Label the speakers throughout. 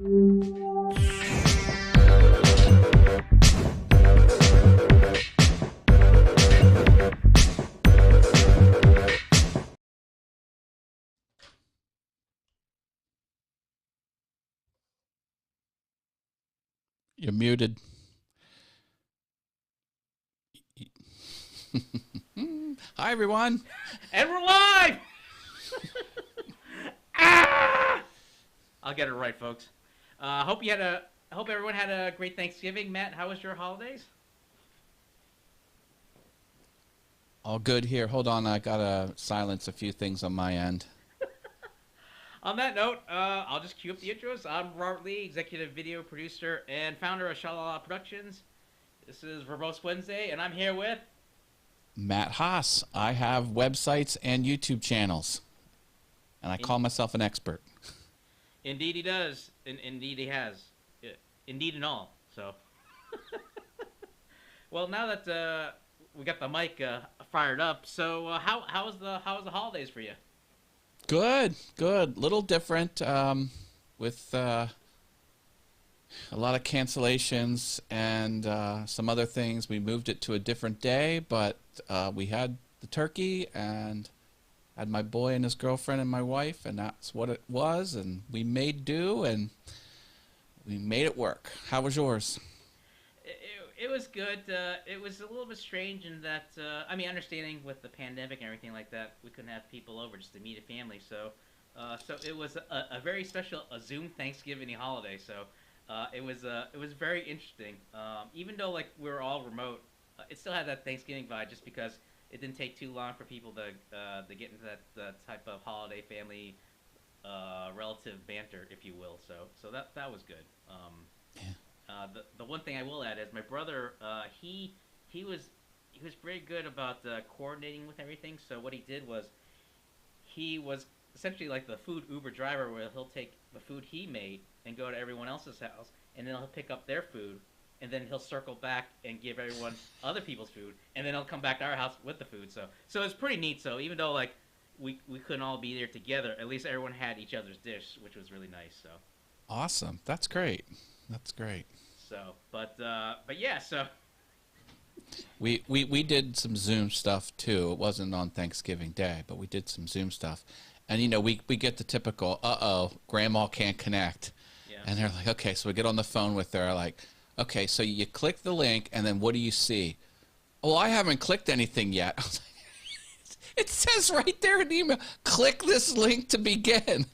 Speaker 1: You're muted. Hi, everyone.
Speaker 2: And we're live! Ah! I'll get it right, folks. Hope everyone had a great Thanksgiving. Matt, how was your holidays?
Speaker 1: All good here. Hold on, I gotta silence a few things on my end.
Speaker 2: On that note, I'll just cue up the intros. I'm Robert Lee, executive video producer and founder of ShaLaLaLa Productions. This is Verbose Wednesday, and I'm here with
Speaker 1: Matt Haas. I have websites and YouTube channels, and I call myself an expert.
Speaker 2: Indeed he does. Indeed he has. Indeed and all. So, well, now that we got the mic fired up, so how was the holidays for you?
Speaker 1: Good. Little different with a lot of cancellations and some other things. We moved it to a different day, but we had the turkey and had my boy and his girlfriend and my wife, and that's what it was. And we made do, and we made it work. How was yours?
Speaker 2: It was good. It was a little bit strange in that, understanding with the pandemic and everything like that, we couldn't have people over just to meet a family. So it was a very special Zoom Thanksgiving holiday. So it was very interesting. Even though like we were all remote, it still had that Thanksgiving vibe just because it didn't take too long for people to get into that type of holiday family relative banter, if you will. So that was good.
Speaker 1: Yeah.
Speaker 2: The one thing I will add is my brother, he was very good about coordinating with everything. So what he did was he was essentially like the food Uber driver, where he'll take the food he made and go to everyone else's house, and then he'll pick up their food, and then he'll circle back and give everyone other people's food, and then he'll come back to our house with the food. So it's pretty neat. So even though like we couldn't all be there together, at least everyone had each other's dish, which was really nice. So
Speaker 1: Awesome. That's great.
Speaker 2: So, but yeah, so
Speaker 1: We did some Zoom stuff too. It wasn't on Thanksgiving Day, but we did some Zoom stuff. And you know, we get the typical grandma can't connect.
Speaker 2: yeah.
Speaker 1: And they're like, okay, so we get on the phone with her, like, okay, so you click the link and then what do you see? Oh, I haven't clicked anything yet. I was like, it says right there in the email, click this link to begin.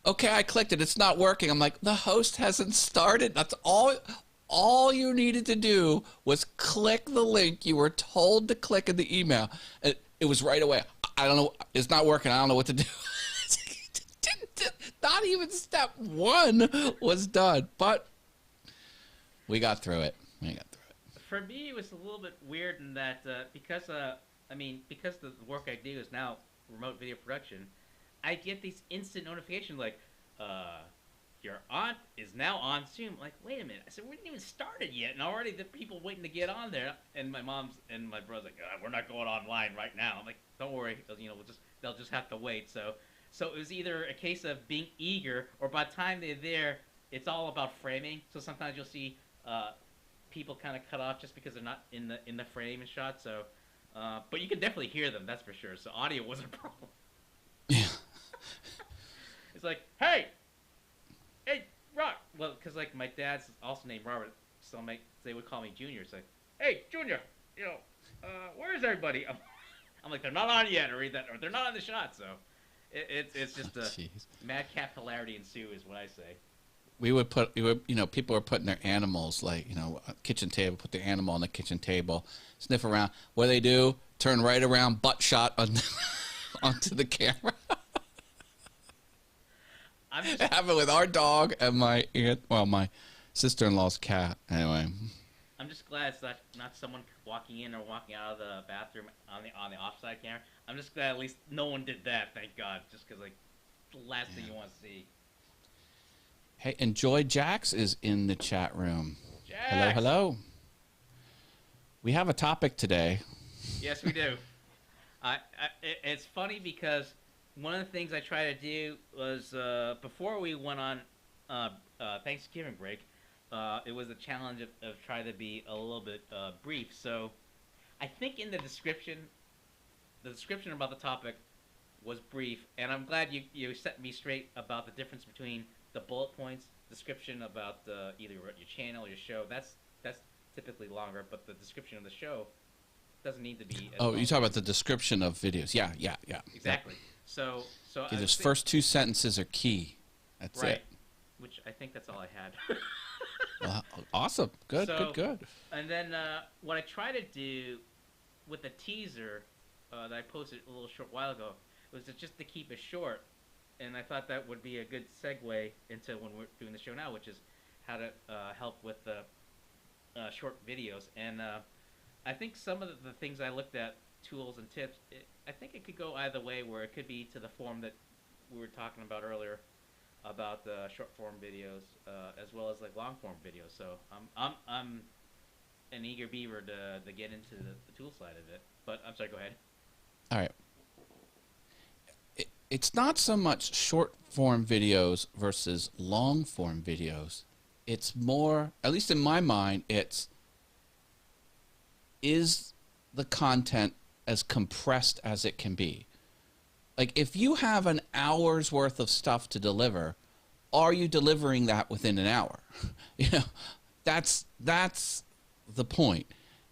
Speaker 1: Okay, I clicked it. It's not working. I'm like, the host hasn't started. That's all you needed to do was click the link you were told to click in the email. It was right away. I don't know. It's not working. I don't know what to do. Not even step one was done. But we got through it.
Speaker 2: For me, it was a little bit weird in that because the work I do is now remote video production, I get these instant notifications like, your aunt is now on Zoom. I'm like, wait a minute. I said, we didn't even started yet, and already the people waiting to get on there. And my mom's and my brother's like, we're not going online right now. I'm like, don't worry, they'll just have to wait. So it was either a case of being eager, or by the time they're there, it's all about framing. So sometimes you'll see people kind of cut off just because they're not in the frame and shot. So, but you can definitely hear them, that's for sure. So audio wasn't a problem.
Speaker 1: Yeah.
Speaker 2: It's like, hey, Rock. Well, because like my dad's also named Robert, so they would call me Junior. It's like, hey, Junior, where is everybody? I'm like, they're not on yet, or they're not on the shot. So it's just a madcap hilarity ensue, is what I say.
Speaker 1: People were putting their animals, like, kitchen table, put the animal on the kitchen table, sniff around. What do they do? Turn right around, butt shot onto the camera. It happened with our dog and my sister-in-law's cat. Anyway,
Speaker 2: I'm just glad it's not someone walking in or walking out of the bathroom on the offside camera. I'm just glad at least no one did that. Thank God, just because like the last thing you want to see.
Speaker 1: Hey, Enjoy Jax is in the chat room.
Speaker 2: Jax!
Speaker 1: Hello. We have a topic today.
Speaker 2: Yes, we do. It's funny because one of the things I try to do was before we went on Thanksgiving break, it was a challenge of trying to be a little bit brief. So I think in the description about the topic was brief, and I'm glad you set me straight about the difference between the bullet points description about either your channel or your show. That's typically longer, but the description of the show doesn't need to be. As
Speaker 1: Oh,
Speaker 2: long
Speaker 1: you talk about the description of videos. Yeah.
Speaker 2: exactly. So
Speaker 1: Yeah, those first two sentences are key. That's
Speaker 2: right,
Speaker 1: it.
Speaker 2: which I think that's all I had.
Speaker 1: Well, awesome. Good.
Speaker 2: And then what I try to do with the teaser that I posted a little short while ago was just to keep it short, and I thought that would be a good segue into when we're doing the show now, which is how to help with the short videos. And I think some of the things I looked at, tools and tips, I think it could go either way, where it could be to the form that we were talking about earlier about the short form videos, as well as like long form videos. So I'm an eager beaver to get into the tool side of it. But I'm sorry, go ahead.
Speaker 1: All right. It's not so much short form videos versus long form videos. It's more, at least in my mind, is the content as compressed as it can be. Like, if you have an hour's worth of stuff to deliver, are you delivering that within an hour? That's the point.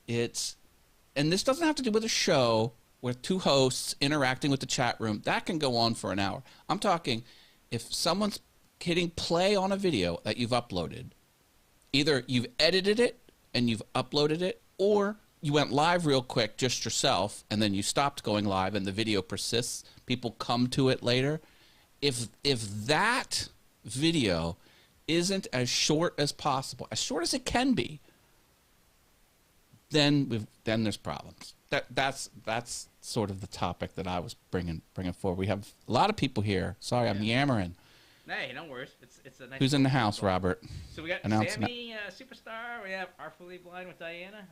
Speaker 1: And this doesn't have to do with a show with two hosts interacting with the chat room. That can go on for an hour. I'm talking if someone's hitting play on a video that you've uploaded, either you've edited it and you've uploaded it, or you went live real quick just yourself and then you stopped going live and the video persists, people come to it later. If that video isn't as short as possible, as short as it can be, then there's problems. That's sort of the topic that I was bringing forward. We have a lot of people here. Sorry, I'm yammering.
Speaker 2: Hey, no worries. It's a nice.
Speaker 1: Who's in the house, Robert?
Speaker 2: So we got Sammy, Superstar. We have Artfully Blind with Diana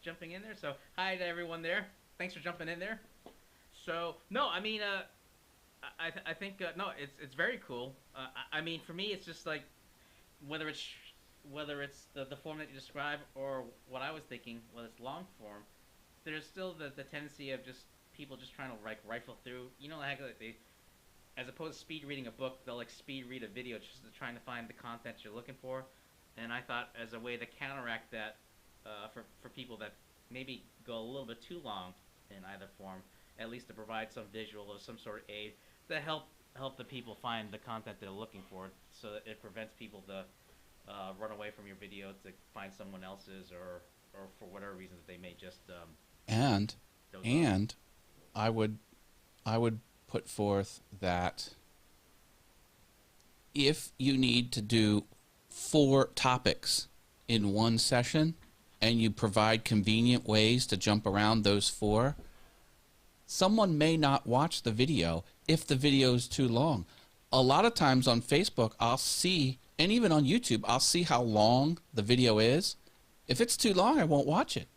Speaker 2: jumping in there. So hi to everyone there. Thanks for jumping in there. So no, I mean, I think no, it's very cool. I mean, for me, it's just like whether it's the form that you describe or what I was thinking, whether it's long form, there's still the tendency of just people just trying to like rifle through. You know, like they, as opposed to speed reading a book, they'll like speed read a video just to trying to find the content you're looking for. And I thought as a way to counteract that, for people that maybe go a little bit too long in either form, at least to provide some visual or some sort of aid to help the people find the content they're looking for, so that it prevents people to run away from your video to find someone else's, or for whatever reason that they may just
Speaker 1: and I would put forth that if you need to do 4 topics in one session and you provide convenient ways to jump around those 4, someone may not watch the video if the video is too long. A lot of times on Facebook, I'll see, and even on YouTube, I'll see how long the video is. If it's too long, I won't watch it.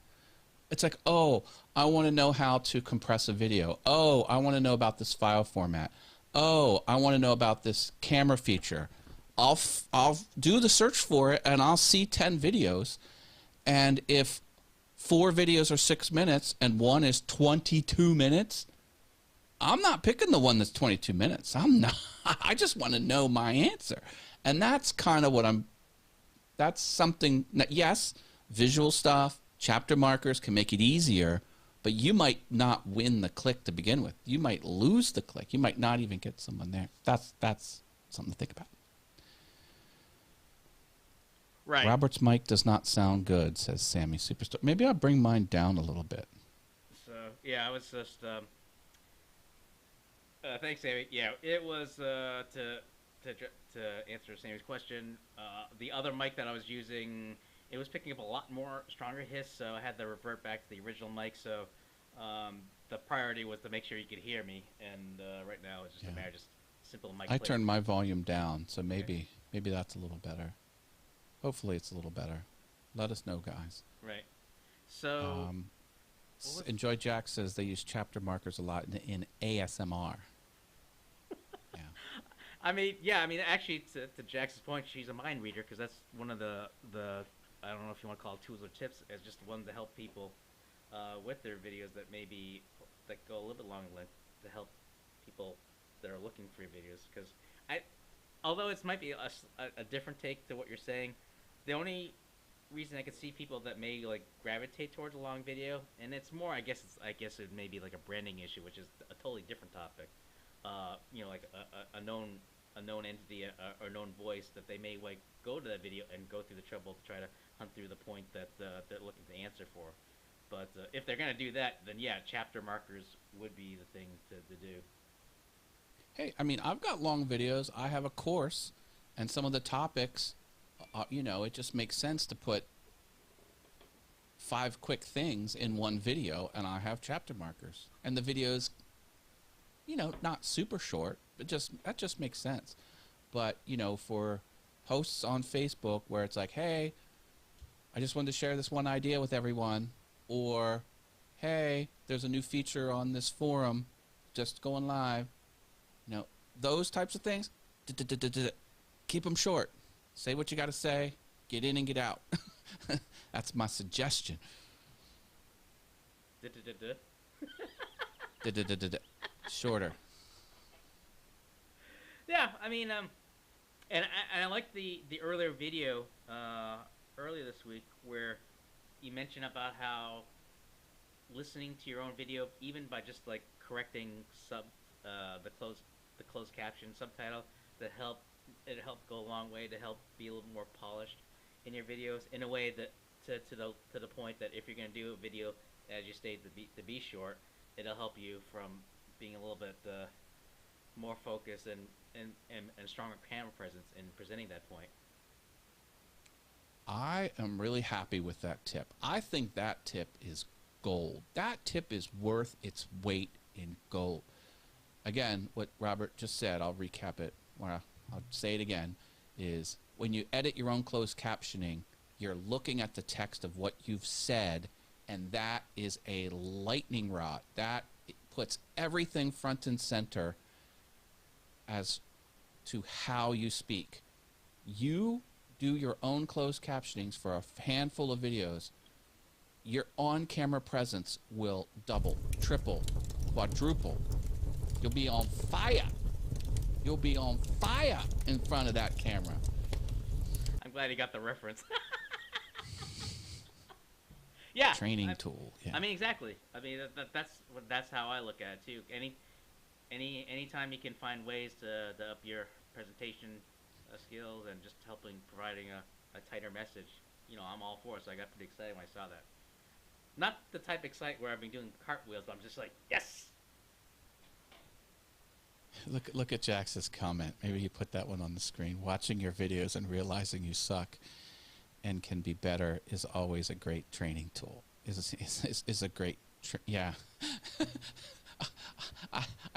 Speaker 1: It's like, oh, I want to know how to compress a video. Oh, I want to know about this file format. Oh, I want to know about this camera feature. I'll do the search for it, and I'll see 10 videos. And if 4 videos are 6 minutes and one is 22 minutes, I'm not picking the one that's 22 minutes. I'm not. I just want to know my answer. And that's kind of what that's something that, yes, visual stuff, chapter markers can make it easier, but you might not win the click to begin with. You might lose the click. You might not even get someone there. That's something to think about.
Speaker 2: right.
Speaker 1: Robert's mic does not sound good, says Sammy Superstar. Maybe I'll bring mine down a little bit.
Speaker 2: So yeah, I was just thanks, Sammy. Yeah, it was to answer Sammy's question. The other mic that I was using, it was picking up a lot more stronger hiss, so I had to revert back to the original mic. So the priority was to make sure you could hear me, and right now it's just a matter of just simple mic.
Speaker 1: I turned my volume down, so maybe that's a little better. Hopefully it's a little better. Let us know, guys.
Speaker 2: Right. So
Speaker 1: Enjoy Jack says they use chapter markers a lot in ASMR. Yeah.
Speaker 2: I mean, yeah. I mean, actually, to Jax's point, she's a mind reader because that's one of the I don't know if you want to call it tools or tips, as just one to help people with their videos that maybe that go a little bit long length to help people that are looking for your videos. Because I, although it might be a different take to what you're saying, the only reason I could see people that may like gravitate towards a long video, and it's more, I guess it may be like a branding issue, which is a totally different topic. You know, like a known entity or known voice that they may like go to that video and go through the trouble to try to hunt through the point that they're looking to answer for. But if they're gonna do that, then yeah, chapter markers would be the thing to do.
Speaker 1: Hey, I mean, I've got long videos. I have a course, and some of the topics, you know, it just makes sense to put 5 quick things in one video, and I have chapter markers. And the videos, you know, not super short, but that just makes sense. But, you know, for posts on Facebook where it's like, hey, I just wanted to share this one idea with everyone, or hey, there's a new feature on this forum just going live. You know, those types of things, keep them short. Say what you got to say, get in and get out. That's my suggestion. Shorter.
Speaker 2: Yeah, I mean, and I like the earlier video earlier this week where you mentioned about how listening to your own video, even by just like correcting the closed caption subtitle, it helped go a long way to help be a little more polished in your videos in a way that to the point that if you're gonna do a video, as you stated, to be short, it'll help you from being a little bit more focused and stronger camera presence in presenting that point.
Speaker 1: I am really happy with that tip. I think that tip is gold. That tip is worth its weight in gold. Again, what Robert just said, I'll recap it. Well, I'll say it again, is when you edit your own closed captioning, you're looking at the text of what you've said, and that is a lightning rod. That puts everything front and center as to how you speak. You do your own closed captionings for a handful of videos, your on-camera presence will double, triple, quadruple. You'll be on fire. You'll be on fire in front of that camera.
Speaker 2: I'm glad you got the reference. Yeah.
Speaker 1: Training tool. Yeah.
Speaker 2: I mean, exactly. I mean, that's how I look at it too. Anytime you can find ways to up your presentation skills and just providing a tighter message, you know, I'm all for it. So I got pretty excited when I saw that. Not the type of excite where I've been doing cartwheels, but I'm just like, yes.
Speaker 1: Look at Jax's comment. Maybe you put that one on the screen. Watching your videos and realizing you suck and can be better is always a great training tool. Is a great yeah.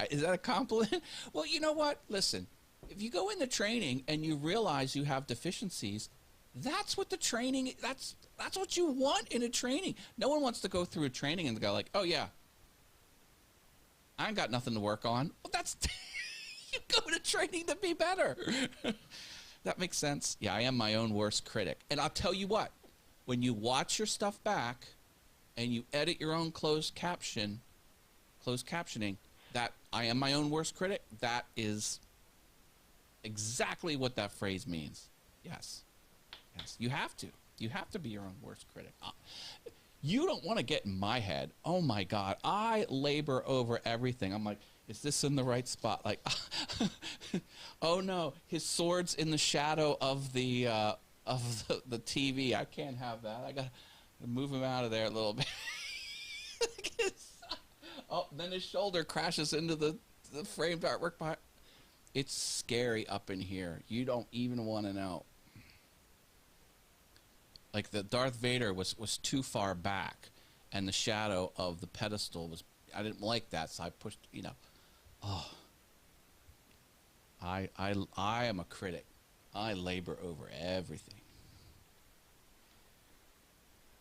Speaker 1: Is that a compliment? Well, you know what? Listen, if you go into training and you realize you have deficiencies, that's what the training. That's what you want in a training. No one wants to go through a training and go like, oh yeah, I ain't got nothing to work on. Well, that's you go to training to be better. That makes sense. Yeah, I am my own worst critic. And I'll tell you what, when you watch your stuff back and you edit your own closed captioning, that I am my own worst critic, that is exactly what that phrase means. Yes. Yes. You have to. You have to be your own worst critic. You don't want to get in my head. Oh my God, I labor over everything. I'm like, is this in the right spot? Like, oh no, his sword's in the shadow of the TV. I can't have that. I gotta move him out of there a little bit. Oh, then his shoulder crashes into the framed artwork behind. It's scary up in here. You don't even want to know. Like the Darth Vader was too far back, and the shadow of the pedestal was. I didn't like that, so I pushed. You know, oh. I am a critic. I labor over everything.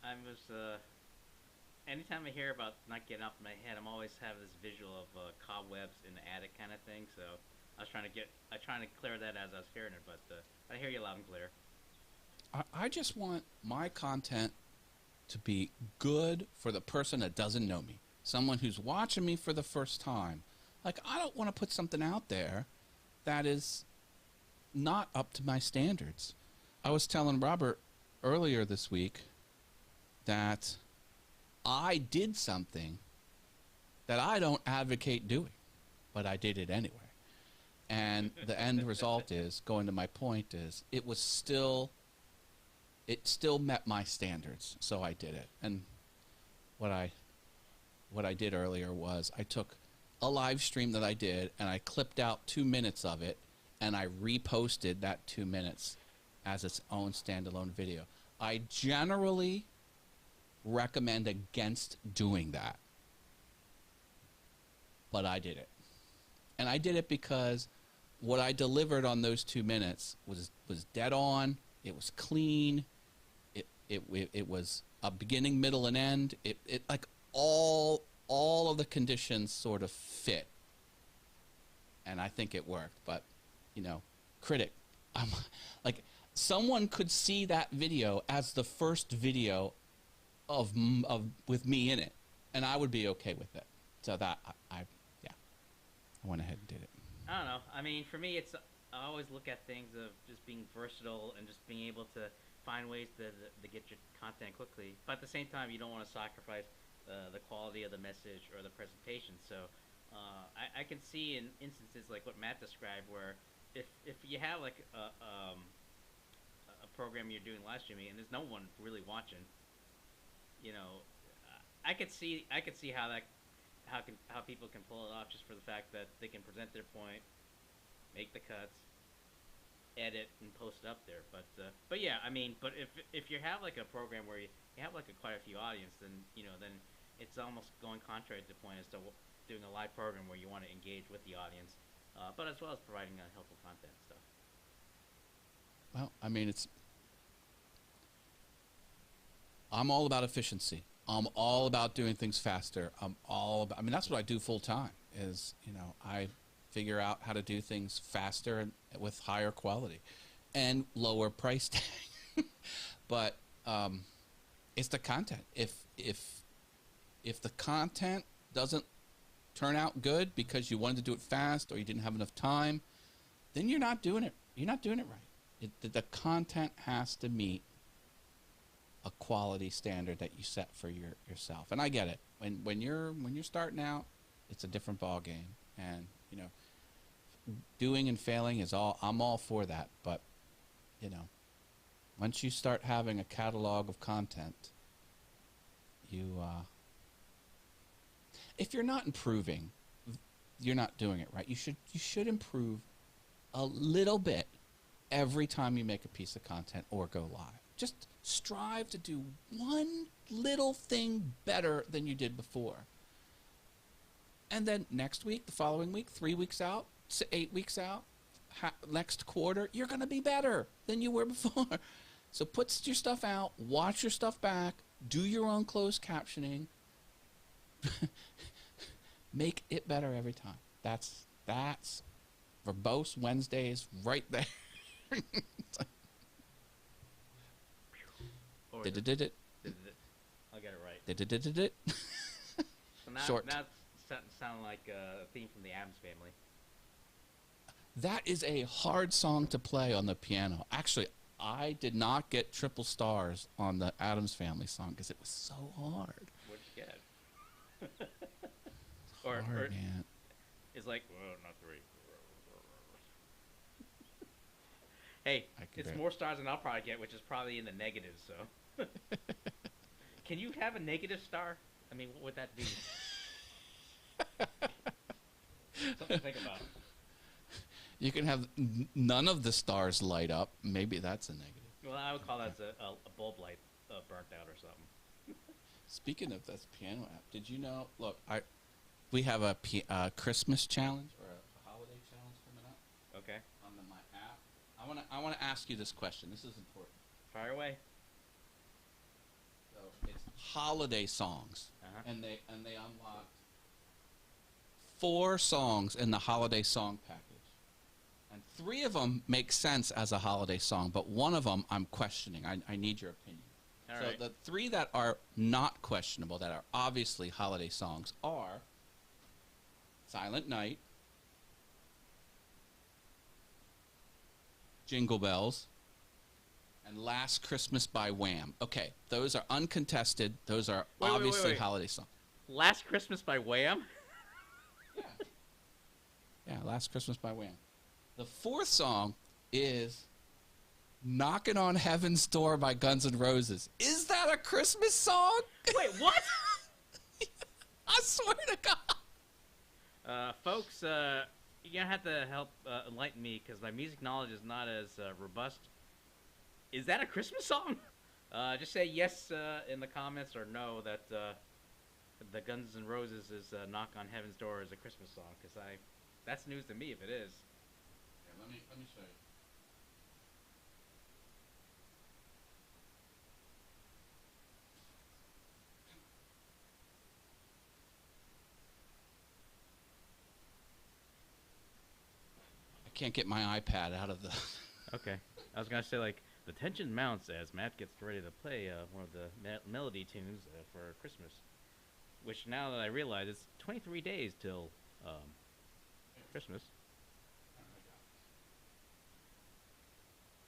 Speaker 2: I was anytime I hear about not getting up in my head, I'm always have this visual of cobwebs in the attic kind of thing. So I was trying to clear that as I was hearing it, but I hear you loud and clear.
Speaker 1: I just want my content to be good for the person that doesn't know me. Someone who's watching me for the first time. Like, I don't want to put something out there that is not up to my standards. I was telling Robert earlier this week that I did something that I don't advocate doing, but I did it anyway. And the end result is, going to my point is, it still met my standards, so I did it. And what I did earlier was I took a live stream that I did and I clipped out 2 minutes of it and I reposted that 2 minutes as its own standalone video. I generally recommend against doing that, but I did it. And I did it because what I delivered on those 2 minutes was dead on. It was clean. It was a beginning, middle, and end. It like all of the conditions sort of fit, and I think it worked. But critic, I'm like, someone could see that video as the first video of with me in it, and I would be okay with it. So that I went ahead and did it.
Speaker 2: I don't know. I mean, for me, I always look at things of just being versatile and just being able to find ways to get your content quickly. But at the same time, you don't want to sacrifice the quality of the message or the presentation. So I can see in instances like what Matt described, where if you have like a program you're doing live streaming and there's no one really watching, I could see how people can pull it off just for the fact that they can present their point, make the cuts, edit and post it up there. But yeah, I mean, but if you have like a program where you have like quite a few audience, then then it's almost going contrary to the point as to doing a live program where you want to engage with the audience, but as well as providing helpful content and stuff.
Speaker 1: Well, I mean, I'm all about efficiency. I'm all about doing things faster. I mean, that's what I do full time. I figure out how to do things faster and with higher quality and lower price tag. But it's the content. If the content doesn't turn out good because you wanted to do it fast or you didn't have enough time, then you're not doing it. You're not doing it right. The content has to meet a quality standard that you set for yourself. And I get it. When you're starting out, it's a different ball game. And doing and failing is I'm all for that. But once you start having a catalog of content, if you're not improving, you're not doing it right. You should improve a little bit every time you make a piece of content or go live. Just strive to do one little thing better than you did before. And then next week, the following week, 3 weeks out, 8 weeks out, next quarter, you're going to be better than you were before. So put your stuff out, watch your stuff back, do your own closed captioning. Make it better every time. That's Verbose Wednesdays right there. Did it.
Speaker 2: I'll get it right.
Speaker 1: Did it.
Speaker 2: So
Speaker 1: Short.
Speaker 2: Now it's sounding like a theme from the Addams Family.
Speaker 1: That is a hard song to play on the piano. Actually, I did not get triple stars on the Addams Family song because it was so hard.
Speaker 2: What'd you get?
Speaker 1: Hard, man.
Speaker 2: It's like, well, not three. Hey, it's more stars than I'll probably get, which is probably in the negatives, so. Can you have a negative star? I mean, what would that be? Something to think about.
Speaker 1: You can have none of the stars light up. Maybe that's a negative.
Speaker 2: Well, I would call that a bulb light burnt out or something.
Speaker 1: Speaking of this piano app, did you know? Look, we have a Christmas challenge or a holiday challenge coming up.
Speaker 2: Okay.
Speaker 1: On my app. I want to ask you this question. This is important.
Speaker 2: Fire away.
Speaker 1: So it's holiday songs, and they unlocked 4 songs in the holiday song package. 3 of them make sense as a holiday song, but one of them I'm questioning. I need your opinion.
Speaker 2: All
Speaker 1: So
Speaker 2: right.
Speaker 1: the 3 that are not questionable, that are obviously holiday songs, are Silent Night, Jingle Bells, and Last Christmas by Wham. Okay, those are uncontested. Those are obviously holiday songs.
Speaker 2: Last Christmas by Wham?
Speaker 1: Yeah. Yeah, Last Christmas by Wham. The 4th song is Knockin' on Heaven's Door by Guns N' Roses. Is that a Christmas song?
Speaker 2: Wait, what?
Speaker 1: I swear to God.
Speaker 2: Folks, you're going to have to help enlighten me because my music knowledge is not as robust. Is that a Christmas song? Just say yes in the comments or no that the Guns N' Roses' Knock on Heaven's Door is a Christmas song because that's news to me if it is.
Speaker 1: Yeah, let me show you. I can't get my iPad out of the...
Speaker 2: Okay. I was going to say, like, the tension mounts as Matt gets ready to play one of the melody tunes for Christmas. Which, now that I realize, it's 23 days till Christmas.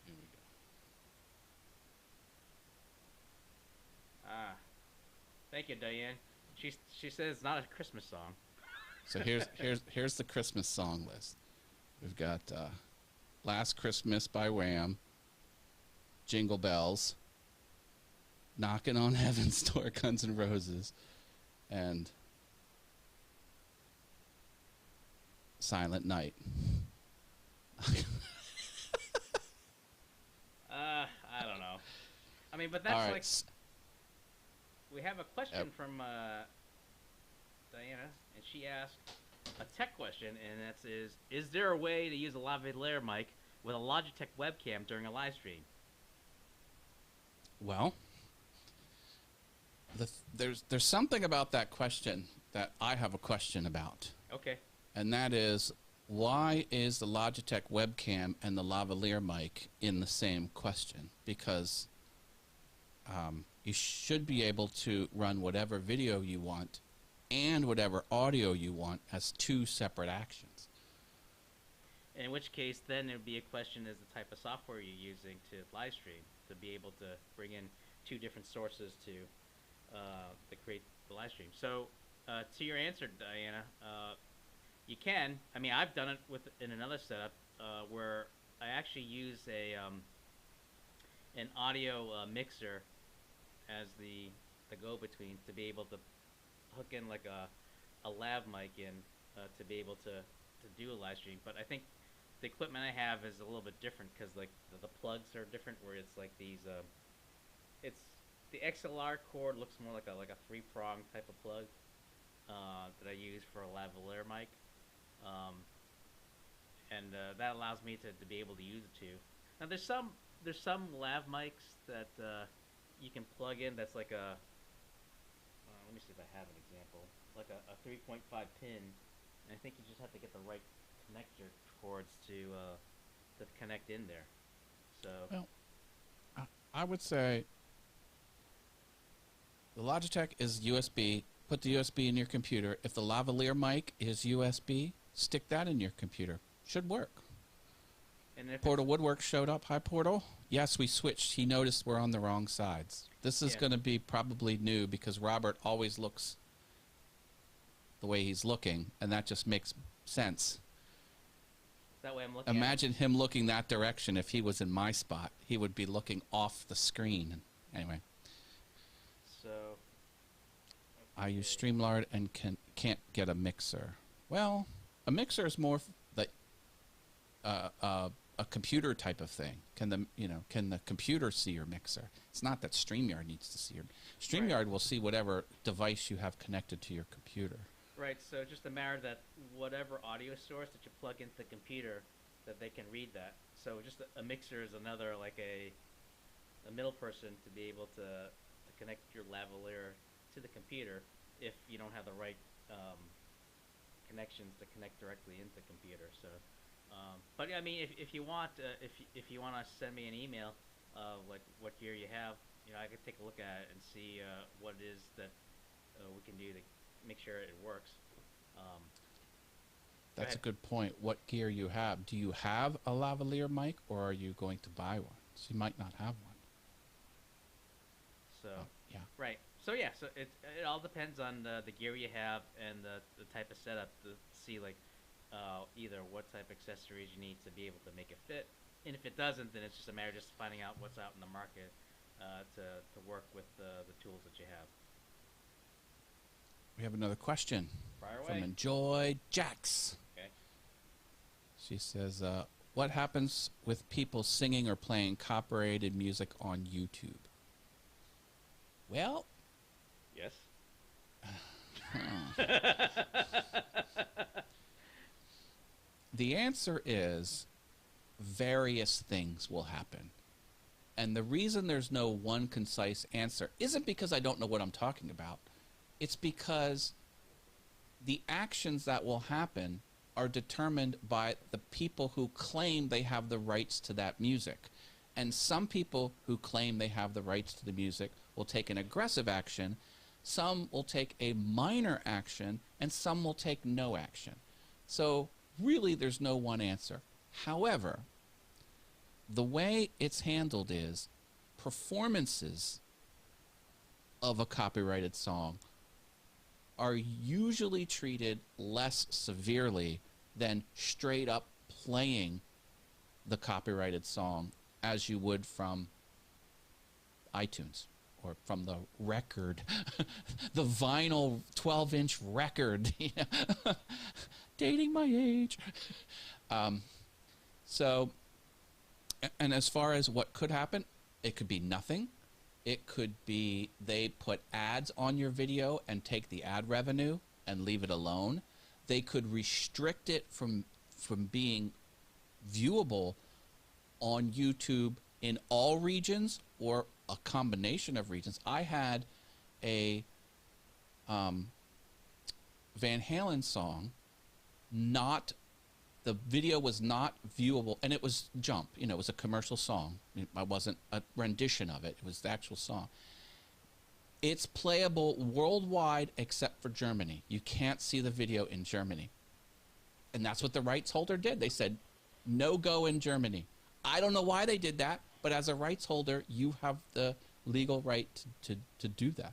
Speaker 1: Here we go.
Speaker 2: Ah. Thank you, Diane. She says it's not a Christmas song.
Speaker 1: So here's the Christmas song list. We've got Last Christmas by Wham, Jingle Bells, Knockin' on Heaven's Door, Guns N' Roses, and Silent Night.
Speaker 2: I don't know. I mean, but that's
Speaker 1: All right.
Speaker 2: like... We have a question from Diana, and she asked a tech question, and that is there a way to use a lavalier mic with a Logitech webcam during a live stream?
Speaker 1: Well, there's something about that question that I have a question about.
Speaker 2: Okay.
Speaker 1: And that is, why is the Logitech webcam and the lavalier mic in the same question? Because you should be able to run whatever video you want and whatever audio you want as 2 separate actions.
Speaker 2: In which case, then it would be a question is the type of software you're using to live stream to be able to bring in 2 different sources to create the live stream. So, to your answer, Diana, you can. I mean, I've done it in another setup where I actually use an audio mixer as the go-between to be able to hook in like a lav mic in to be able to do a live stream. But I think the equipment I have is a little bit different because like the plugs are different. Where it's like these, it's the XLR cord looks more like a 3-prong type of plug that I use for a lavalier mic, and that allows me to be able to use the 2. Now there's some lav mics that you can plug in that's like a let me see if I have an example, like a 3.5 pin, and I think you just have to get the right connector cords to connect in there. So
Speaker 1: Well, I would say the Logitech is USB. Put the USB in your computer. If the lavalier mic is USB, stick that in your computer. Should work.
Speaker 2: and if
Speaker 1: Portal Woodwork showed up. Hi, Portal. Yes, we switched. He noticed we're on the wrong sides. This is
Speaker 2: Yeah.
Speaker 1: going to be probably new because Robert always looks the way he's looking, and that just makes sense.
Speaker 2: that way I'm looking at
Speaker 1: Imagine him looking that direction. If he was in my spot, he would be looking off the screen. Anyway,
Speaker 2: so
Speaker 1: I use StreamYard and can't get a mixer. Well, a mixer is more a computer type of thing. Can the computer see your mixer? It's not that StreamYard needs to see your... StreamYard will see whatever device you have connected to your computer.
Speaker 2: Right, so just a matter that whatever audio source that you plug into the computer, that they can read that. So just a mixer is another, like a middle person to be able to connect your lavalier to the computer if you don't have the right connections to connect directly into the computer. So But I mean, if you want, if you want to send me an email, like what gear you have, I could take a look at it and see what it is that we can do to make sure it works. Um,
Speaker 1: That's a good point. What gear you have? Do you have a lavalier mic, or are you going to buy one? So you might not have one.
Speaker 2: So
Speaker 1: yeah.
Speaker 2: Right. So yeah. So it all depends on the gear you have and the type of setup to see like either what type of accessories you need to be able to make it fit, and if it doesn't, then it's just a matter of just finding out what's out in the market to work with the tools that you have.
Speaker 1: We have another question
Speaker 2: Fire away.
Speaker 1: from Enjoy Jax.
Speaker 2: Okay.
Speaker 1: She says, what happens with people singing or playing copyrighted music on YouTube? Well,
Speaker 2: Yes.
Speaker 1: the answer is various things will happen. And the reason there's no one concise answer isn't because I don't know what I'm talking about. It's because the actions that will happen are determined by the people who claim they have the rights to that music. And some people who claim they have the rights to the music will take an aggressive action, some will take a minor action, and some will take no action. So really there's no one answer. However, the way it's handled is performances of a copyrighted song are usually treated less severely than straight up playing the copyrighted song as you would from iTunes or from the record, the vinyl 12-inch record. Dating my age. So, and as far as what could happen, it could be nothing. It could be they put ads on your video and take the ad revenue and leave it alone. They could restrict it from being viewable on YouTube in all regions or a combination of regions. I had a Van Halen song, the video was not viewable, and it was Jump. It was a commercial song. It wasn't a rendition of it. It was the actual song. It's playable worldwide except for Germany. You can't see the video in Germany. And that's what the rights holder did. They said, no go in Germany. I don't know why they did that, but as a rights holder, you have the legal right to do that.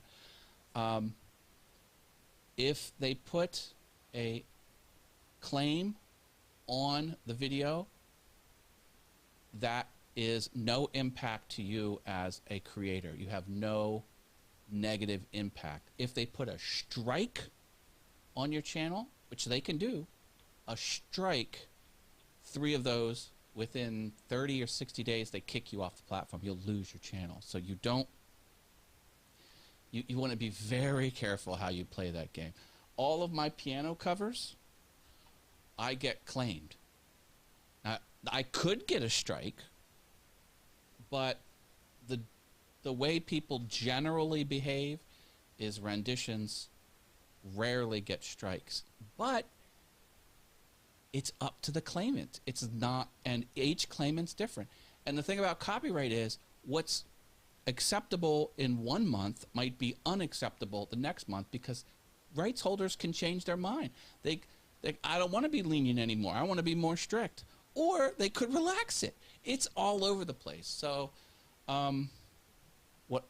Speaker 1: If they put a claim on the video, that is no impact to you as a creator. You have no negative impact. If they put a strike on your channel, which they can do, a strike, 3 of those within 30 or 60 days, they kick you off the platform. You'll lose your channel. So you don't, you want to be very careful how you play that game. All of my piano covers, I get claimed. Now, I could get a strike, but the way people generally behave is renditions rarely get strikes. But it's up to the claimant. It's not, and each claimant's different. And the thing about copyright is what's acceptable in one month might be unacceptable the next month because rights holders can change their mind. I don't want to be lenient anymore. I want to be more strict. Or they could relax it. It's all over the place. So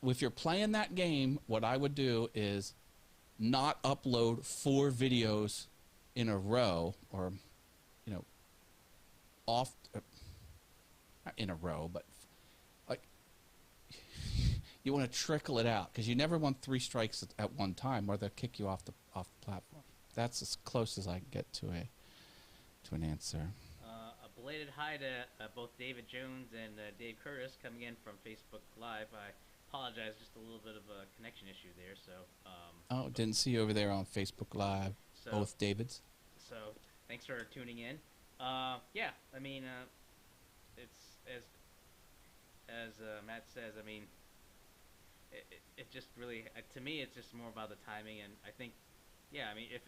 Speaker 1: if you're playing that game, what I would do is not upload 4 videos in a row or, not in a row, but like you want to trickle it out because you never want 3 strikes at one time or they'll kick you off the platform. That's as close as I can get to an answer.
Speaker 2: A belated hi to both David Jones and Dave Curtis coming in from Facebook Live. I apologize, just a little bit of a connection issue there. So.
Speaker 1: Didn't see you over there on Facebook Live. So, both Davids.
Speaker 2: So thanks for tuning in. Yeah, I mean, it's as Matt says. I mean, it just really to me it's just more about the timing, and I think, yeah, I mean, if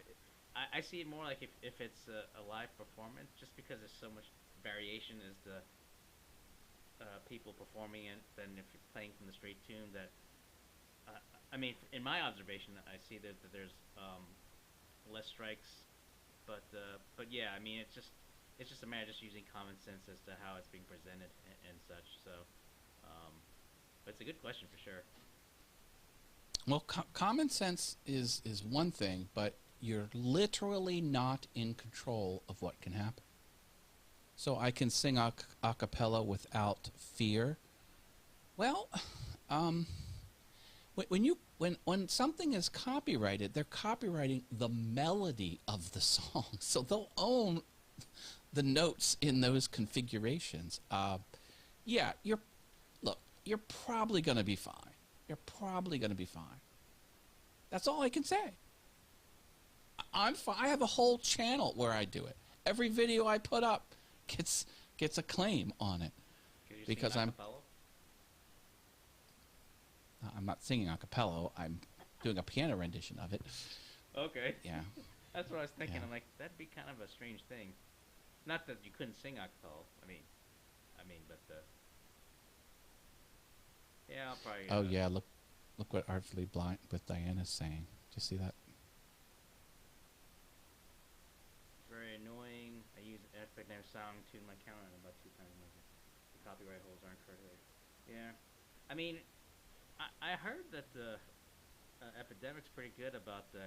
Speaker 2: I see it more like if it's a live performance, just because there's so much variation as the people performing it than if you're playing from the straight tune. That I mean, in my observation, I see that there's less strikes, but yeah, I mean, it's just a matter of just using common sense as to how it's being presented and such. So, but it's a good question for sure.
Speaker 1: Well, common sense is one thing, but you're literally not in control of what can happen. So I can sing a cappella without fear. Well, when something is copyrighted, they're copyrighting the melody of the song, so they'll own the notes in those configurations. Yeah, you're probably going to be fine. You're probably going to be fine. That's all I can say. I'm fine. I have a whole channel where I do it. Every video I put up gets a claim on it because I'm not singing a cappella. I'm doing a piano rendition of it.
Speaker 2: Okay.
Speaker 1: Yeah.
Speaker 2: That's what I was thinking.
Speaker 1: Yeah.
Speaker 2: I'm like, that'd be kind of a strange thing. Not that you couldn't sing a cappella. I mean, but yeah, I'll probably.
Speaker 1: Oh yeah, look what Artfully Blind with Diana's saying. Did you see that?
Speaker 2: Very annoying. I use epidemic sound to my counter about 2 times a month. The copyright holds aren't correct. Yeah. I mean, I heard that the epidemic's pretty good about the.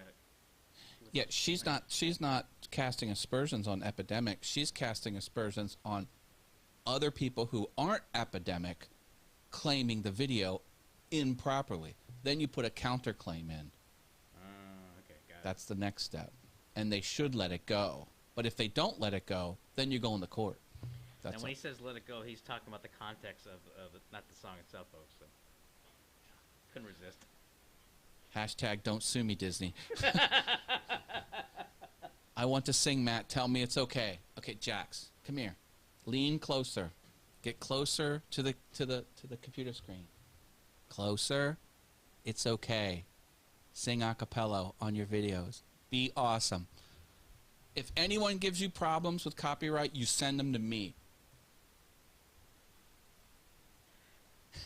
Speaker 1: Yeah, she's not casting aspersions on Epidemic. She's casting aspersions on other people who aren't Epidemic claiming the video improperly. Then you put a counterclaim in.
Speaker 2: Okay, got it.
Speaker 1: That's the next step. And they should let it go. But if they don't let it go, then you're going to court. That's
Speaker 2: and when
Speaker 1: all.
Speaker 2: he says let it go, he's talking about the context of not the song itself, folks. So. Couldn't resist.
Speaker 1: Hashtag don't sue me, Disney. I want to sing, Matt. Tell me it's okay. Okay, Jax, come here. Lean closer. Get closer to the computer screen. Closer. It's okay. Sing a cappella on your videos. Be awesome. If anyone gives you problems with copyright, you send them to me.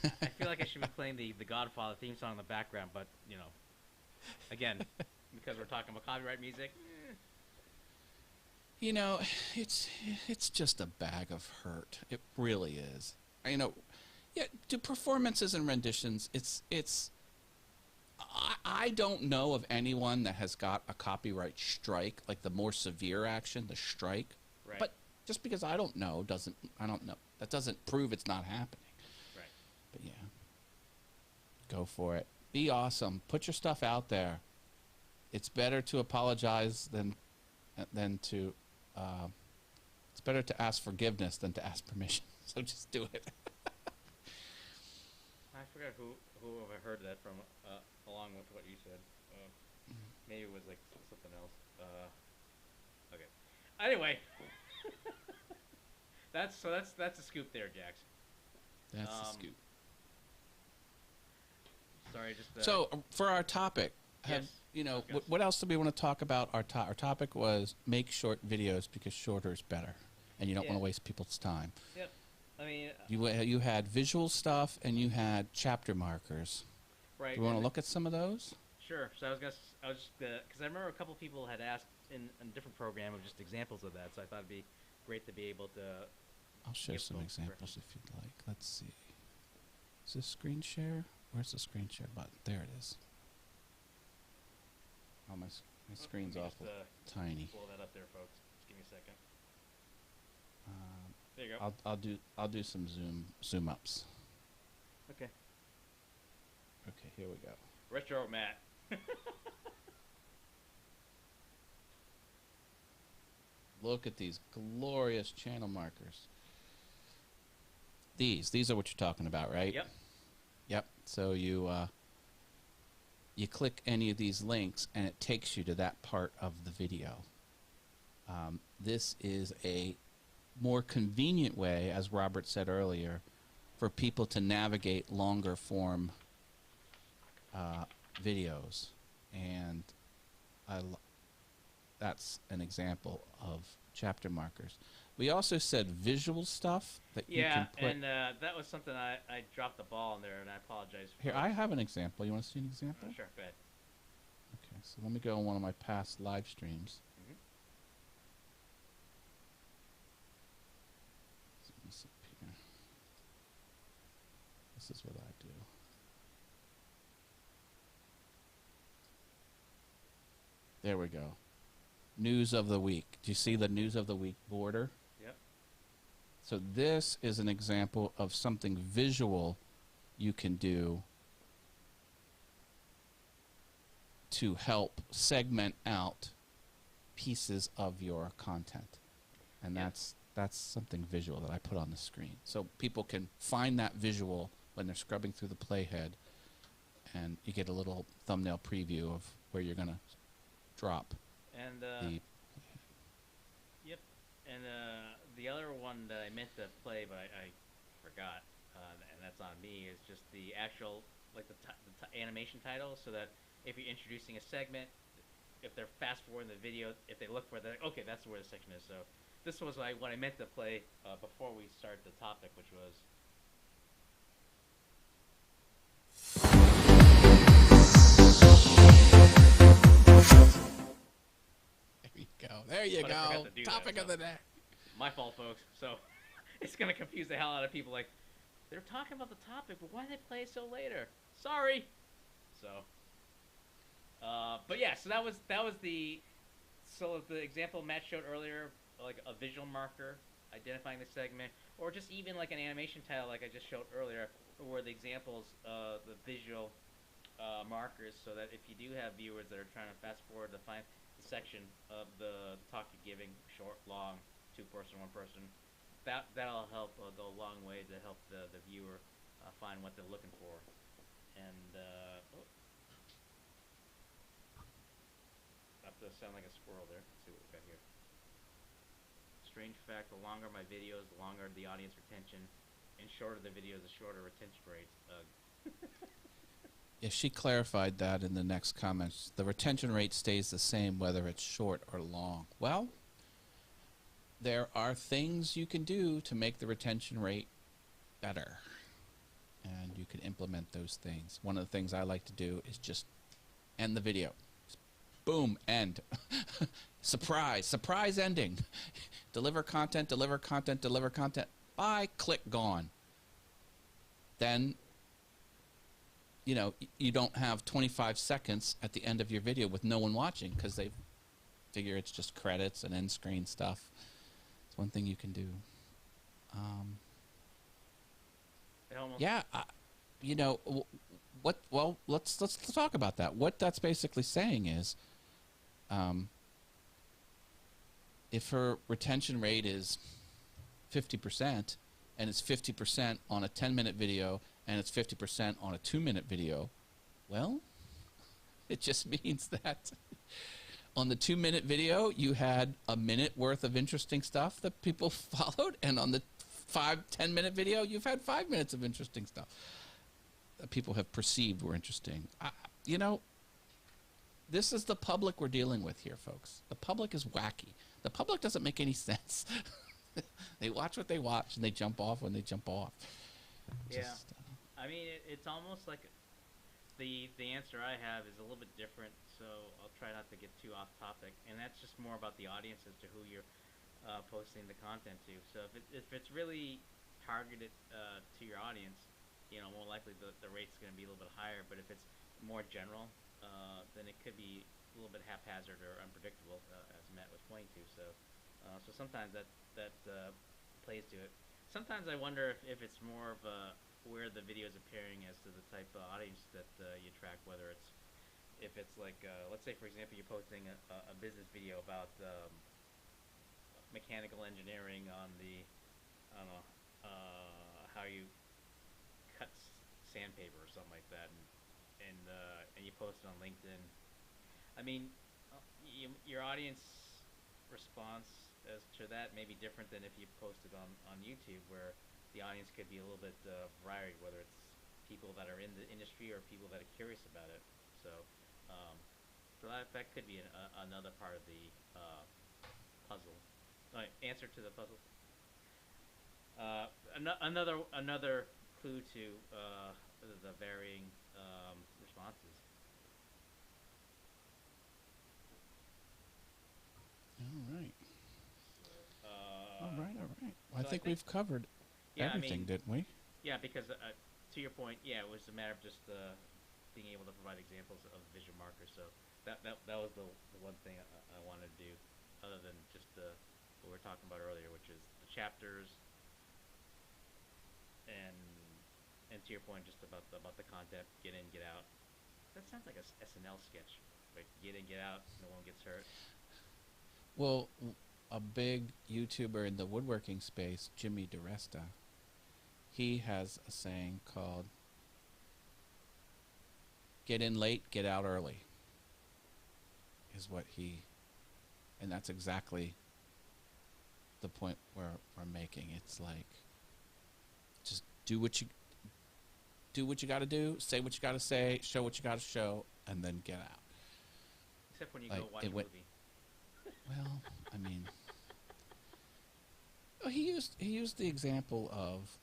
Speaker 2: I feel like I should be playing the Godfather theme song in the background, but, you know, again, because we're talking about copyright music.
Speaker 1: You know, it's just a bag of hurt. It really is. You know, yeah, do performances and renditions, I don't know of anyone that has got a copyright strike, like the more severe action, the strike.
Speaker 2: Right.
Speaker 1: But just because I don't know that doesn't prove it's not happening.
Speaker 2: Right.
Speaker 1: But yeah, go for it. Be awesome. Put your stuff out there. It's better to apologize than to. It's better to ask forgiveness than to ask permission. So just do it.
Speaker 2: I forgot who I heard that from, along with what you said. Maybe it was like something else. Okay. Anyway, that's a scoop there, Jax.
Speaker 1: That's the scoop.
Speaker 2: Sorry, just.
Speaker 1: So for our topic,
Speaker 2: Yes.
Speaker 1: what else do we want to talk about? Our topic was make short videos because shorter is better, and you don't want to waste people's time.
Speaker 2: Yep. I mean.
Speaker 1: You had visual stuff and you had chapter markers.
Speaker 2: Right.
Speaker 1: Do you want to look at some of those?
Speaker 2: Sure. So because I remember a couple people had asked in a different program of just examples of that. So I thought it'd be great to be able to.
Speaker 1: I'll share some examples if you'd like. Let's see. Is this screen share? Where's the screen share button? There it is. Oh, my screen's awful tiny.
Speaker 2: Pull that up there, folks. Just give me a second. There you go.
Speaker 1: I'll do some zoom ups.
Speaker 2: Okay.
Speaker 1: Okay, here we go.
Speaker 2: Retro Matt.
Speaker 1: Look at these glorious channel markers. These are what you're talking about, right?
Speaker 2: Yep.
Speaker 1: Yep. So you click any of these links and it takes you to that part of the video. This is a more convenient way, as Robert said earlier, for people to navigate longer form videos, and that's an example of chapter markers. We also said visual stuff that you
Speaker 2: Yeah,
Speaker 1: can put.
Speaker 2: and that was something I dropped the ball in there, and I apologize. For
Speaker 1: Here, I have an example. You want to see an example?
Speaker 2: Sure, go ahead.
Speaker 1: Okay, so let me go on one of my past live streams.
Speaker 2: Mhm.
Speaker 1: This up here. This is what I do. There we go. News of the week. Do you see the news of the week border?
Speaker 2: Yep.
Speaker 1: So this is an example of something visual you can do to help segment out pieces of your content. And
Speaker 2: Yep.
Speaker 1: that's something visual that I put on the screen. So people can find that visual when they're scrubbing through the playhead, and you get a little thumbnail preview of where you're going to drop
Speaker 2: And
Speaker 1: the...
Speaker 2: yep. And the other one that I meant to play, but I forgot, and that's on me, is just the actual, like the animation title, so that if you're introducing a segment, if they're fast forwarding the video, if they look for it, they're like, okay, that's where the section is. So this was what I meant to play before we start the topic, which was...
Speaker 1: There you
Speaker 2: But I
Speaker 1: go.
Speaker 2: forgot to do that,
Speaker 1: Topic of
Speaker 2: so-
Speaker 1: the day.
Speaker 2: My fault, folks. So it's gonna confuse the hell out of people. Like, they're talking about the topic, but why did they play it so later? Sorry. So, but yeah. So that was the example Matt showed earlier, like a visual marker identifying the segment, or just even like an animation title, like I just showed earlier, where the examples, the visual markers, so that if you do have viewers that are trying to fast forward to find the section of the talk you're giving, short, long, two-person, one-person, that'll help go a long way to help the viewer find what they're looking for. And not to sound like a squirrel there. Let's see what we got here. Strange fact: the longer my videos, the longer the audience retention, and shorter the videos, the shorter retention rates.
Speaker 1: Yeah, she clarified that in the next comments. The retention rate stays the same whether it's short or long. Well, there are things you can do to make the retention rate better, and you can implement those things. One of the things I like to do is just end the video. Boom, end. Surprise ending. Deliver content, deliver content, deliver content. Bye, click, gone. Then, you know, you don't have 25 seconds at the end of your video with no one watching because they figure it's just credits and end screen stuff. It's one thing you can do. Yeah, you know, what? Well, let's talk about that. What that's basically saying is, if her retention rate is 50%, and it's 50% on a 10-minute video, and it's 50% on a 2-minute video, well, it just means that on the 2-minute video, you had a minute worth of interesting stuff that people followed, and on the 10-minute video, you've had 5 minutes of interesting stuff that people have perceived were interesting. You know, this is the public we're dealing with here, folks. The public is wacky. The public doesn't make any sense. They watch what they watch, and they jump off when they jump off.
Speaker 2: Yeah. I mean, it's almost like the answer I have is a little bit different, so I'll try not to get too off topic. And that's just more about the audience as to who you're posting the content to. So if it's really targeted to your audience, you know, more likely the rate's going to be a little bit higher. But if it's more general, then it could be a little bit haphazard or unpredictable, as Matt was pointing to. So sometimes that plays to it. Sometimes I wonder if it's more of where the video is appearing as to the type of audience that you track, whether it's if it's like let's say for example you're posting a business video about mechanical engineering on the I don't know how you cut sandpaper or something like that, and you post it on LinkedIn. I mean, your audience response as to that may be different than if you posted on YouTube, where the audience could be a little bit varied, whether it's people that are in the industry or people that are curious about it. So So that could be another part of the puzzle. Answer to the puzzle. Another clue to the varying responses.
Speaker 1: All right. All right. Well,
Speaker 2: So
Speaker 1: I think we've covered everything, didn't we?
Speaker 2: Yeah, because to your point, yeah, it was a matter of just being able to provide examples of visual markers. So that was the one thing I wanted to do, other than just what we were talking about earlier, which is the chapters, and to your point, just about the content, get in, get out. That sounds like a SNL sketch. Like get in, get out, no one gets hurt.
Speaker 1: Well, a big YouTuber in the woodworking space, Jimmy DiResta, he has a saying called "Get in late, get out early." Is what and that's exactly the point we're making. It's like, just do what you got to do, say what you got to say, show what you got to show, and then get out.
Speaker 2: Except when you go watch a movie.
Speaker 1: Well, I mean, he used the example of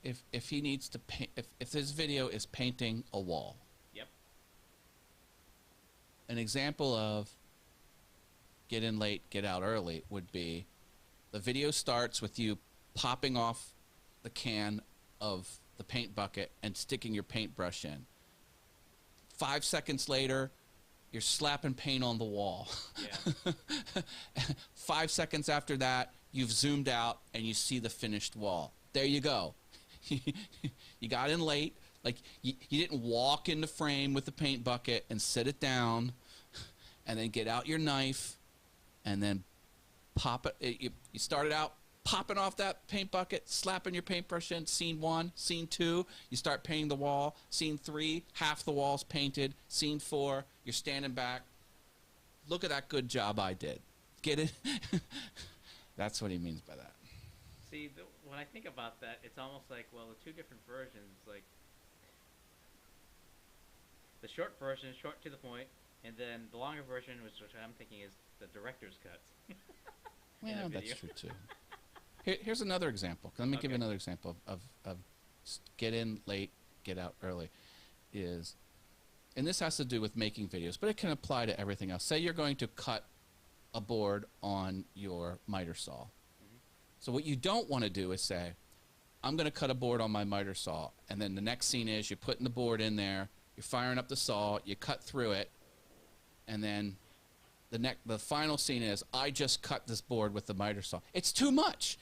Speaker 1: if he needs to paint, if his video is painting a wall.
Speaker 2: Yep.
Speaker 1: An example of get in late, get out early would be the video starts with you popping off the can of the paint bucket and sticking your paintbrush in. 5 seconds later, you're slapping paint on the wall.
Speaker 2: Yeah.
Speaker 1: 5 seconds after that, you've zoomed out and you see the finished wall. There you go. You got in late. Like, you didn't walk in the frame with the paint bucket and sit it down and then get out your knife and then pop it. You started out popping off that paint bucket, slapping your paintbrush in. Scene 1, scene 2, you start painting the wall. Scene 3, half the wall's painted. Scene 4, you're standing back. Look at that good job I did. Get it? That's what he means by that.
Speaker 2: See, when I think about that, it's almost like, well, the two different versions, like the short version, short to the point, and then the longer version, which I'm thinking is the director's cuts.
Speaker 1: Well, that's true too. Here's another example. Let me give you another example of get in late, get out early. And this has to do with making videos, but it can apply to everything else. Say you're going to cut a board on your miter saw. So what you don't want to do is say, I'm going to cut a board on my miter saw, and then the next scene is you're putting the board in there, you're firing up the saw, you cut through it, and then the final scene is, I just cut this board with the miter saw. It's too much.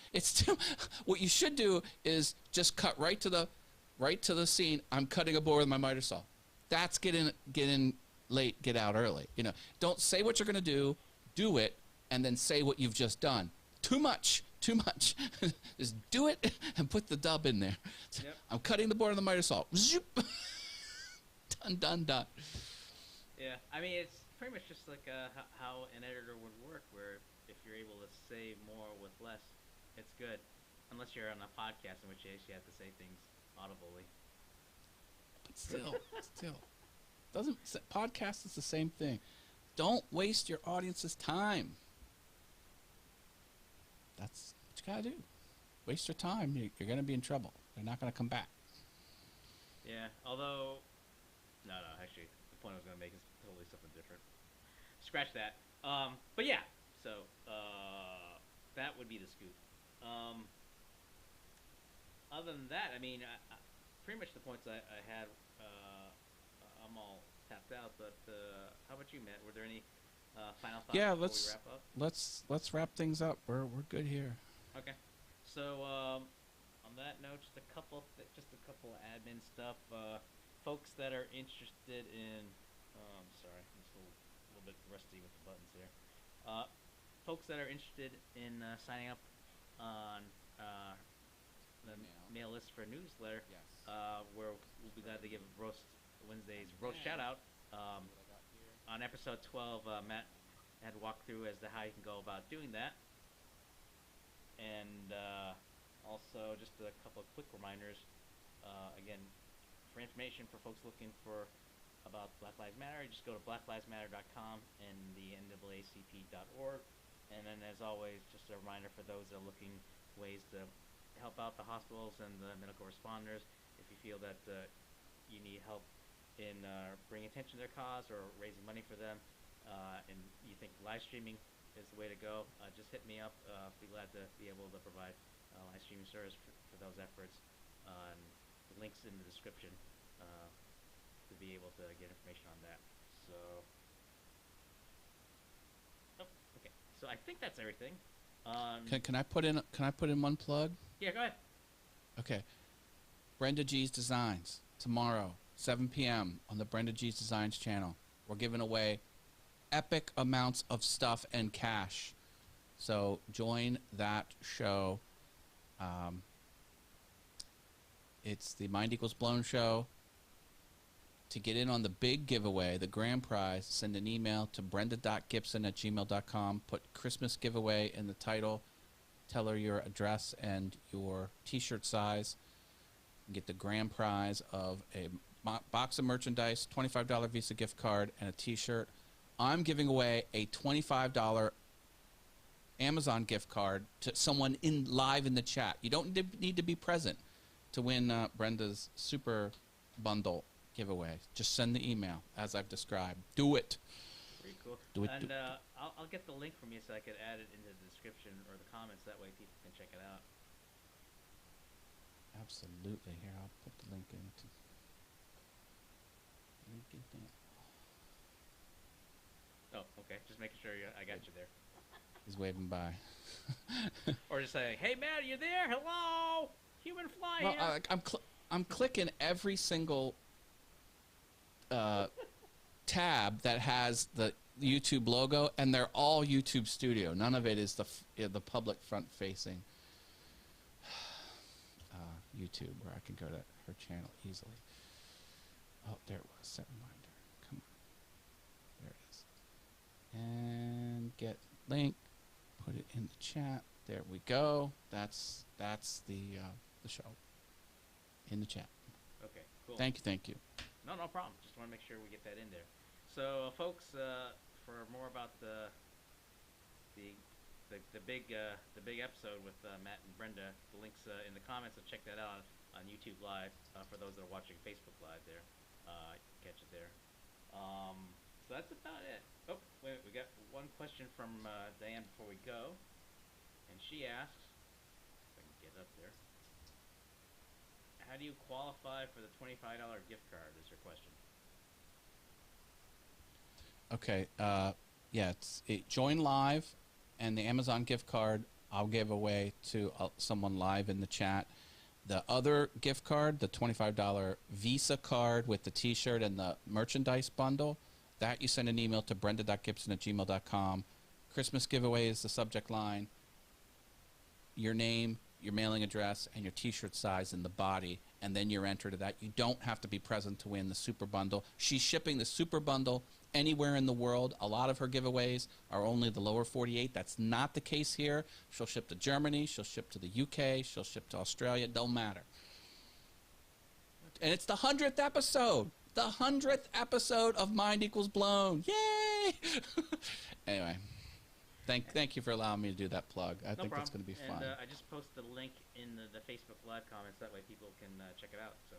Speaker 1: What you should do is just cut right to the scene. I'm cutting a board with my miter saw. That's get in late, get out early. You know, don't say what you're going to do it, and then say what you've just done. Too much. Just do it and put the dub in there. Yep. I'm cutting the board on the miter saw. Zoop. Done.
Speaker 2: Yeah, I mean, it's pretty much just like how an editor would work, where if you're able to say more with less, it's good. Unless you're on a podcast, in which case you have to say things audibly.
Speaker 1: But still, podcast is the same thing. Don't waste your audience's time. That's what you gotta do. Waste your time, you're gonna be in trouble. They're not gonna come back.
Speaker 2: Yeah, although, no, actually, the point I was gonna make is totally something different. Scratch that. But yeah, so that would be the scoop. Other than that, I mean, pretty much the points I had, I'm all tapped out. But how about you, Matt? Were there any final thoughts before we wrap up?
Speaker 1: Let's wrap things up. We're good here.
Speaker 2: Okay. So on that note, just a couple of admin stuff. Folks that are interested in, sorry, I'm just a little bit rusty with the buttons here. Folks that are interested in signing up on the mail list for a newsletter,
Speaker 1: Yes.
Speaker 2: where we'll be glad to give Wednesday's roast shout out. On episode 12, Matt had walked through as to how you can go about doing that. And also just a couple of quick reminders, again, for information for folks looking for about Black Lives Matter, just go to blacklivesmatter.com and the NAACP.org. And then, as always, just a reminder for those that are looking ways to help out the hospitals and the medical responders. If you feel that you need help in bringing attention to their cause or raising money for them, and you think live streaming is the way to go, just hit me up. Be glad to be able to provide live streaming service for those efforts. And the links in the description to be able to get information on that. So, okay. So I think that's everything.
Speaker 1: Can I put in one plug?
Speaker 2: Yeah, go ahead.
Speaker 1: Okay. Brenda G's Designs tomorrow, 7 p.m. on the Brenda G's Designs channel. We're giving away epic amounts of stuff and cash. So join that show. It's the Mind Equals Blown show. To get in on the big giveaway, the grand prize, send an email to brenda.gibson@gmail.com. Put Christmas giveaway in the title. Tell her your address and your t-shirt size. And get the grand prize of a box of merchandise, $25 Visa gift card, and a t-shirt. I'm giving away a $25 Amazon gift card to someone live in the chat. You don't need to be present to win Brenda's super bundle giveaway. Just send the email as I've described. Do it.
Speaker 2: Pretty cool.
Speaker 1: Do it.
Speaker 2: And I'll get the link from you so I could add it into the description or the comments. That way people can check it out.
Speaker 1: Absolutely. Here, I'll put the link into.
Speaker 2: Oh, okay. Just making sure I got you there.
Speaker 1: He's waving by.
Speaker 2: Or just saying, "Hey, Matt, are you there? Hello, human fly
Speaker 1: Well,
Speaker 2: here."
Speaker 1: I'm clicking every single tab that has the YouTube logo, and they're all YouTube Studio. None of it is the public front-facing YouTube, where I can go to her channel easily. Oh, there it was. Set reminder. Come on. There it is. And get link. Put it in the chat. There we go. That's the show in the chat.
Speaker 2: Okay, cool.
Speaker 1: Thank you.
Speaker 2: No problem. Just want to make sure we get that in there. So, folks, for more about the big episode with Matt and Brenda, the links in the comments. So check that out on YouTube Live. For those that are watching Facebook Live, there, catch it there. So that's about it. Oh, wait, we got one question from Diane before we go, and she asks, if I can get up there. How do you qualify for the $25 gift card? Is your question.
Speaker 1: Okay. Yeah. Join live, and the Amazon gift card I'll give away to someone live in the chat. The other gift card, the $25 Visa card with the T-shirt and the merchandise bundle, that you send an email to brenda.gibson@gmail.com. Christmas giveaway is the subject line. Your name, your mailing address, and your T-shirt size in the body, and then you're entered to that. You don't have to be present to win the super bundle. She's shipping the super bundle anywhere in the world. A lot of her giveaways are only the lower 48. That's not the case here. She'll ship to Germany. She'll ship to the UK. She'll ship to Australia. Don't matter. And it's the 100th episode. The 100th episode of Mind Equals Blown. Yay! Anyway. Thank you for allowing me to do that plug. I think that's going to be fun.
Speaker 2: And I just posted a link in the Facebook Live comments. That way people can check it out. So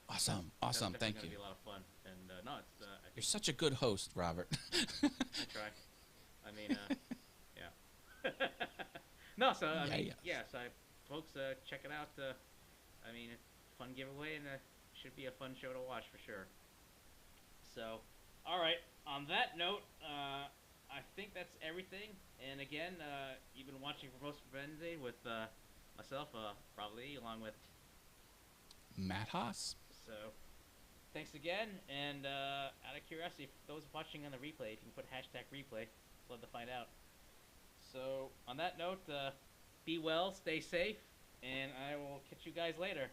Speaker 1: awesome.
Speaker 2: That's
Speaker 1: Thank you.
Speaker 2: It's going to be a lot of fun. And no, it's.
Speaker 1: You're such a good host, Robert.
Speaker 2: I try. I mean, yeah. No, so I mean,
Speaker 1: yes.
Speaker 2: So folks, check it out. I mean, fun giveaway, and should be a fun show to watch for sure. So, all right. On that note, I think that's everything. And again, you've been watching Verbose Wednesday with myself, probably, along with
Speaker 1: Matt Haas.
Speaker 2: So, thanks again. And out of curiosity, for those watching on the replay, if you can put #replay, I'd love to find out. So, on that note, be well, stay safe, and I will catch you guys later.